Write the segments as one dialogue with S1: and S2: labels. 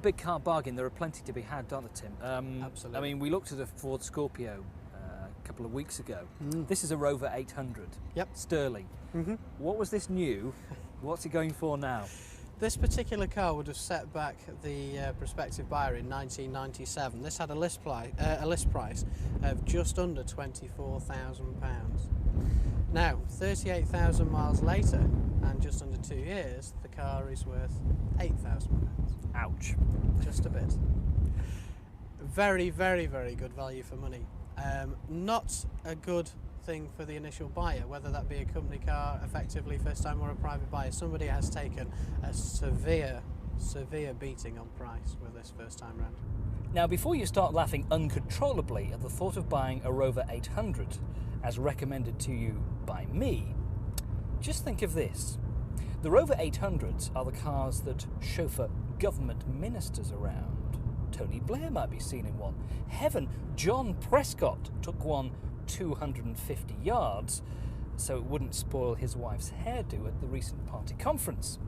S1: Big car bargain, there are plenty to be had, aren't there, Tim?
S2: Absolutely.
S1: I mean, we looked at a Ford Scorpio a couple of weeks ago. This is a Rover 800.
S2: Yep.
S1: Sterling. What was this new? What's it going for now?
S2: This particular car would have set back the prospective buyer in 1997. This had a list price of just under £24,000. Now, 38,000 miles later, and just under 2 years, the car is worth £8,000.
S1: Ouch.
S2: Just a bit. Very, very, very good value for money. Not a good thing for the initial buyer, whether that be a company car, effectively first time, or a private buyer. Somebody has taken a severe beating on price with this first time round.
S1: Now, before you start laughing uncontrollably at the thought of buying a Rover 800, as recommended to you by me, just think of this. The Rover 800s are the cars that chauffeur government ministers around. Tony Blair might be seen in one. Heaven, John Prescott took one 250 yards so it wouldn't spoil his wife's hairdo at the recent party conference.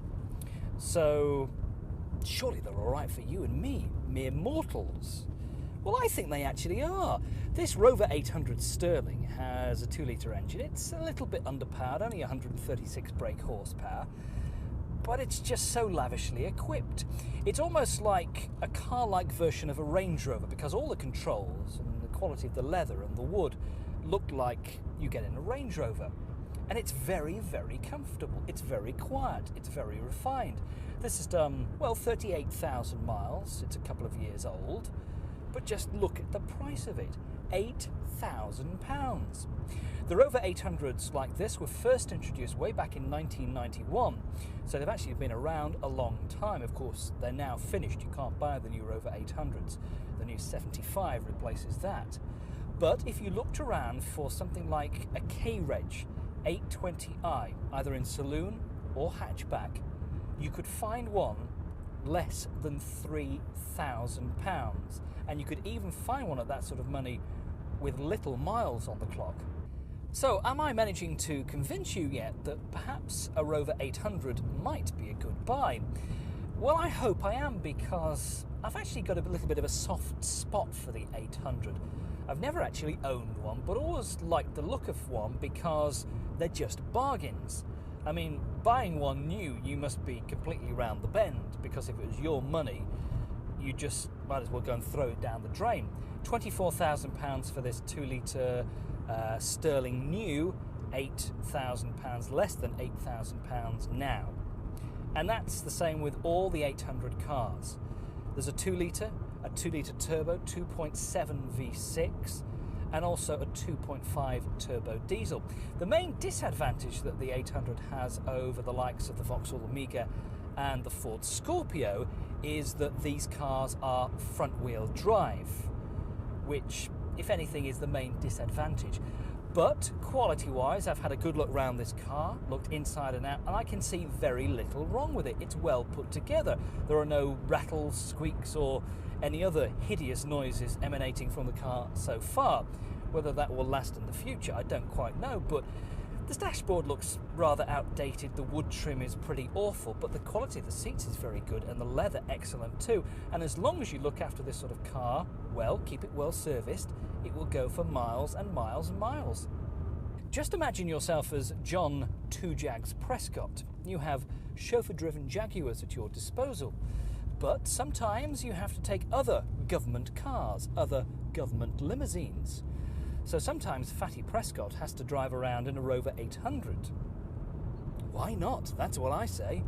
S1: So surely they're all right for you and me, mere mortals. Well, I think they actually are. This Rover 800 Sterling has a 2-litre engine. It's a little bit underpowered, only 136 brake horsepower, but it's just so lavishly equipped. It's almost like a car-like version of a Range Rover, because all the controls and the quality of the leather and the wood look like you get in a Range Rover. And it's very, very comfortable. It's very quiet. It's very refined. This has done, well, 38,000 miles. It's a couple of years old. But just look at the price of it. £8,000. The Rover 800s like this were first introduced way back in 1991, so they've actually been around a long time. Of course, they're now finished. You can't buy the new Rover 800s. The new 75 replaces that. But if you looked around for something like a K-Reg 820i, either in saloon or hatchback, you could find one less than £3,000. And you could even find one at that sort of money with little miles on the clock. So am I managing to convince you yet that perhaps a Rover 800 might be a good buy? Well, I hope I am, because I've actually got a little bit of a soft spot for the 800. I've never actually owned one, but always liked the look of one because they're just bargains. I mean, buying one new, you must be completely round the bend, because if it was your money, you just might as well go and throw it down the drain. £24,000 for this 2-litre Sterling new, £8,000 less than £8,000 now. And that's the same with all the 800 cars. There's a 2-litre, a 2-litre turbo, 2.7 V6, and also a 2.5 turbo diesel. The main disadvantage that the 800 has over the likes of the Vauxhall Amiga and the Ford Scorpio is that these cars are front-wheel drive, which, if anything, is the main disadvantage. But quality-wise, I've had a good look around this car, looked inside and out, and I can see very little wrong with it. It's well put together. There are no rattles, squeaks, or any other hideous noises emanating from the car so far. Whether that will last in the future, I don't quite know, but the dashboard looks rather outdated, the wood trim is pretty awful, but the quality of the seats is very good, and the leather excellent too. And as long as you look after this sort of car, well, keep it well serviced, it will go for miles and miles and miles. Just imagine yourself as John Two Jags Prescott. You have chauffeur-driven Jaguars at your disposal, but sometimes you have to take other government cars, other government limousines. So sometimes Fatty Prescott has to drive around in a Rover 800. Why not? That's what I say.